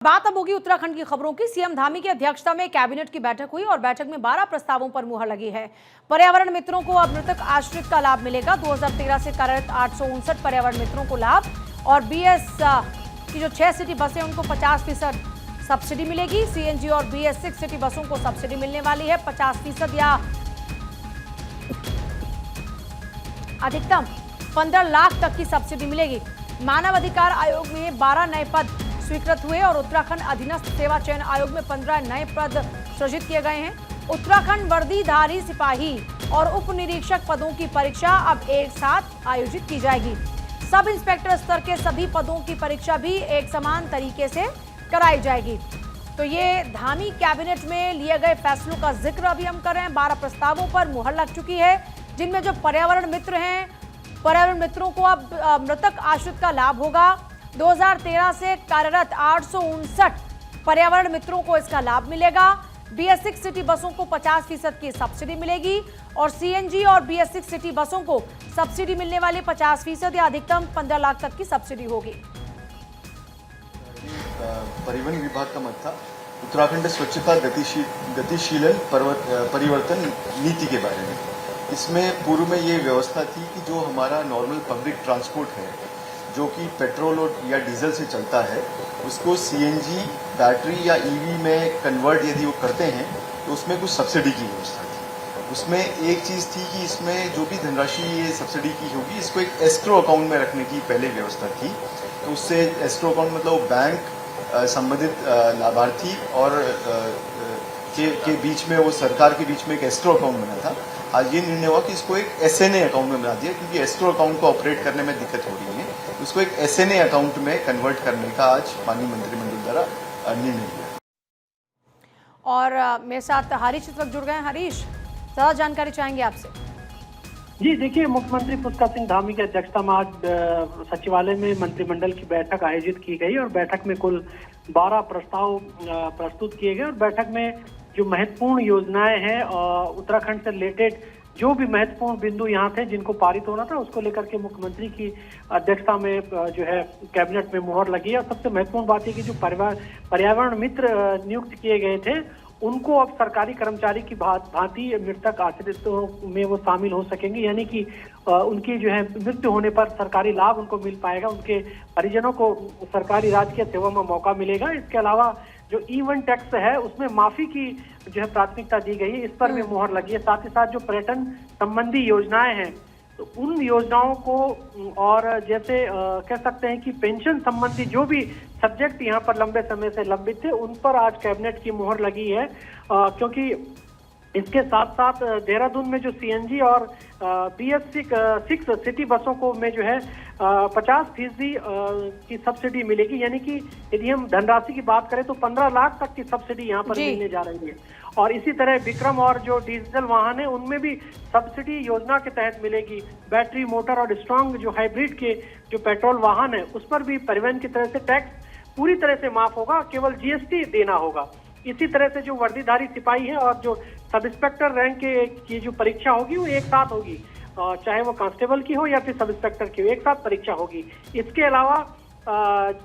बात अब होगी उत्तराखंड की खबरों की। सीएम धामी की अध्यक्षता में कैबिनेट की बैठक हुई और बैठक में 12 प्रस्तावों पर मुहर लगी है। पर्यावरण मित्रों को अब मृतक आश्रित का लाभ मिलेगा। 2013 से कार्यरत 859 पर्यावरण मित्रों को लाभ और बीएस की जो 6 सिटी बसें उनको 50% सब्सिडी मिलेगी। सीएनजी और बीएस 6 सिटी बसों को सब्सिडी मिलने वाली है 50% या अधिकतम 15 लाख तक की सब्सिडी मिलेगी। मानव अधिकार आयोग में 12 नए पद स्वीकृत हुए और उत्तराखंड अधीनस्थ सेवा चयन आयोग में 15 नए पद सृजित किए गए हैं। उत्तराखंड वर्दीधारी सिपाही और उप निरीक्षक पदों की परीक्षा अब एक साथ आयोजित की जाएगी। सब इंस्पेक्टर स्तर के सभी पदों की परीक्षा भी एक समान तरीके से कराई जाएगी। तो ये धामी कैबिनेट में लिए गए फैसलों का जिक्र अभी हम कर रहे हैं। 12 प्रस्तावों पर मुहर लग चुकी है, जिनमें जो पर्यावरण मित्र हैं, पर्यावरण मित्रों को अब मृतक आश्रित का लाभ होगा। 2013 से कार्यरत 859 पर्यावरण मित्रों को इसका लाभ मिलेगा। बीएस 6 सिटी बसों को 50% की सब्सिडी मिलेगी और सीएनजी और बीएस 6 सिटी बसों को सब्सिडी मिलने वाली 50% या अधिकतम 15 लाख तक की सब्सिडी होगी। परिवहन विभाग का मत था उत्तराखंड स्वच्छता गतिशील परिवर्तन नीति के बारे में। इसमें पूर्व में ये व्यवस्था थी कि जो हमारा नॉर्मल पब्लिक ट्रांसपोर्ट है, जो कि पेट्रोल और या डीजल से चलता है, उसको सीएनजी, बैटरी या ईवी में कन्वर्ट यदि वो करते हैं तो उसमें कुछ सब्सिडी की व्यवस्था थी। उसमें एक चीज़ थी कि इसमें जो भी धनराशि ये सब्सिडी की होगी, इसको एक एस्क्रो अकाउंट में रखने की पहले व्यवस्था थी। तो उससे एस्क्रो अकाउंट मतलब बैंक संबंधित लाभार्थी और के बीच में, वो सरकार के बीच में एक एस्क्रो अकाउंट बना था। आज ये निर्णय हुआ कि इसको एक एसएनए अकाउंट में बना दिया, क्योंकि एस्क्रो अकाउंट को ऑपरेट करने में दिक्कत हो रही है। उसको एक एसएनए अकाउंट में कन्वर्ट करने का आज माननीय मंत्रिमंडल द्वारा निर्णय लिया। और मेरे साथ हरीश इस वक्त जुड़ गए हैं। हरीश, ज़्यादा जानकारी चाहेंगे आपसे। जी देखिए, मुख्यमंत्री पुष्कर सिंह धामी की अध्यक्षता में आज सचिवालय में मंत्रिमंडल की बैठक आयोजित की गई और बैठक में कुल 12 प्रस्ताव प्रस्तुत किए गए और बैठक में जो महत्वपूर्ण योजनाएं हैं उत्तराखंड से रिलेटेड जो भी महत्वपूर्ण बिंदु यहाँ थे जिनको पारित होना था, उसको लेकर के मुख्यमंत्री की अध्यक्षता में जो है कैबिनेट में मुहर लगी है। और सबसे महत्वपूर्ण बात है कि जो पर्यावरण मित्र नियुक्त किए गए थे, उनको अब सरकारी कर्मचारी की भांति मृतक आश्रितों में वो शामिल हो सकेंगे, यानी कि उनकी जो है मृत्यु होने पर सरकारी लाभ उनको मिल पाएगा, उनके परिजनों को सरकारी राजकीय सेवा में मौका मिलेगा। इसके अलावा जो E1 टैक्स है उसमें माफी की जो है प्राथमिकता दी गई है, इस पर भी मुहर लगी है। साथ ही साथ जो पर्यटन संबंधी योजनाएं हैं, तो उन योजनाओं को और जैसे कह सकते हैं कि पेंशन संबंधी जो भी सब्जेक्ट यहाँ पर लंबे समय से लंबित थे, उन पर आज कैबिनेट की मुहर लगी है। क्योंकि इसके साथ साथ देहरादून में जो सीएनजी और बीएस 6 सिटी बसों को में जो है 50% की सब्सिडी मिलेगी, यानी कि यदि हम धनराशि की बात करें तो 15 लाख तक की सब्सिडी यहाँ पर मिलने जा रही है। और इसी तरह विक्रम और जो डीजल वाहन है उनमें भी सब्सिडी योजना के तहत मिलेगी। बैटरी मोटर और स्ट्रॉन्ग जो हाइब्रिड के जो पेट्रोल वाहन है, उस पर भी परिवहन की तरह से टैक्स पूरी तरह से माफ होगा, केवल जीएसटी देना होगा। इसी तरह से जो वर्दीधारी सिपाही है और जो सब इंस्पेक्टर रैंक की जो परीक्षा होगी वो एक साथ होगी, चाहे वो कांस्टेबल की हो या फिर सब इंस्पेक्टर की हो, एक साथ परीक्षा होगी। इसके अलावा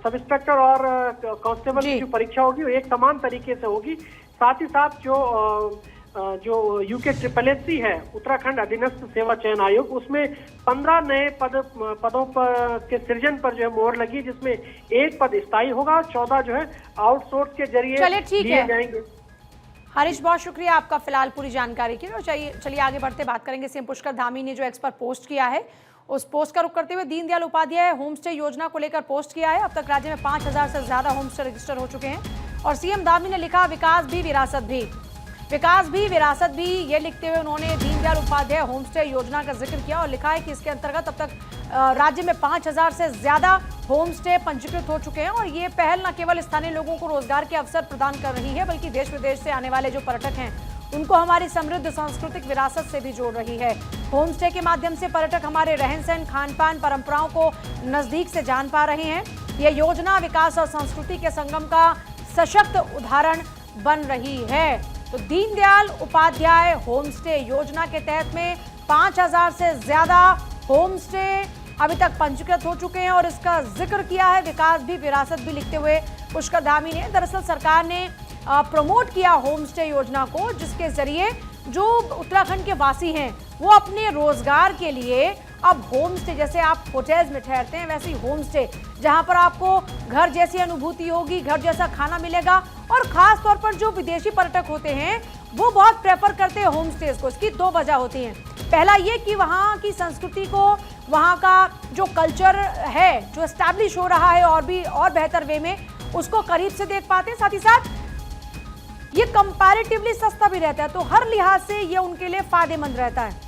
सब इंस्पेक्टर और कांस्टेबल की जो परीक्षा होगी वो एक समान तरीके से होगी। साथ ही साथ जो UKSSC है, उत्तराखंड अधीनस्थ सेवा चयन आयोग, उसमें 15 नए पदों पर के सृजन पर जो है मोहर लगी, जिसमें एक पद स्थायी होगा, 14 जो है आउटसोर्स के जरिए लिए जाएंगे। हरीश, बहुत शुक्रिया आपका फिलहाल पूरी जानकारी के लिए। चलिए आगे बढ़ते बात करेंगे। सीएम पुष्कर धामी ने जो एक्स पर पोस्ट किया है, उस पोस्ट का रुख करते हुए दीनदयाल उपाध्याय होम स्टे योजना को लेकर पोस्ट किया है। अब तक राज्य में 5000 से ज्यादा होम स्टे रजिस्टर हो चुके हैं और सीएम धामी ने लिखा विकास भी विरासत भी, ये लिखते हुए उन्होंने दीनदयाल उपाध्याय होम स्टे योजना का जिक्र किया और लिखा है कि इसके अंतर्गत अब तक राज्य में 5000 से ज्यादा होम स्टे पंजीकृत हो चुके हैं और ये पहल न केवल स्थानीय लोगों को रोजगार के अवसर प्रदान कर रही है, बल्कि देश विदेश से आने वाले जो पर्यटक हैं उनको हमारी समृद्ध सांस्कृतिक विरासत से भी जोड़ रही है। होम स्टे के माध्यम से पर्यटक हमारे रहन सहन, खान पान, परंपराओं को नजदीक से जान पा रहे हैं। यह योजना विकास और संस्कृति के संगम का सशक्त उदाहरण बन रही है। तो दीनदयाल उपाध्याय होम स्टे योजना के तहत में 5000 से ज्यादा होम स्टे अभी तक पंजीकृत हो चुके हैं और इसका जिक्र किया है विकास भी विरासत भी लिखते हुए पुष्कर धामी ने। दरअसल सरकार ने प्रमोट किया होम स्टे योजना को, जिसके जरिए जो उत्तराखंड के वासी हैं वो अपने रोजगार के लिए अब होम स्टे, जैसे आप होटल्स में ठहरते हैं वैसे ही होम स्टे, जहां पर आपको घर जैसी अनुभूति होगी, घर जैसा खाना मिलेगा। और खास तौर पर जो विदेशी पर्यटक होते हैं वो बहुत प्रेफर करते हैं होम स्टेज को। इसकी दो वजह होती हैं। पहला ये कि वहाँ की संस्कृति को, वहाँ का जो कल्चर है जो एस्टैब्लिश हो रहा है और भी और बेहतर वे में, उसको करीब से देख पाते हैं। साथ ही साथ ये कंपैरेटिवली सस्ता भी रहता है, तो हर लिहाज से ये उनके लिए फायदेमंद रहता है।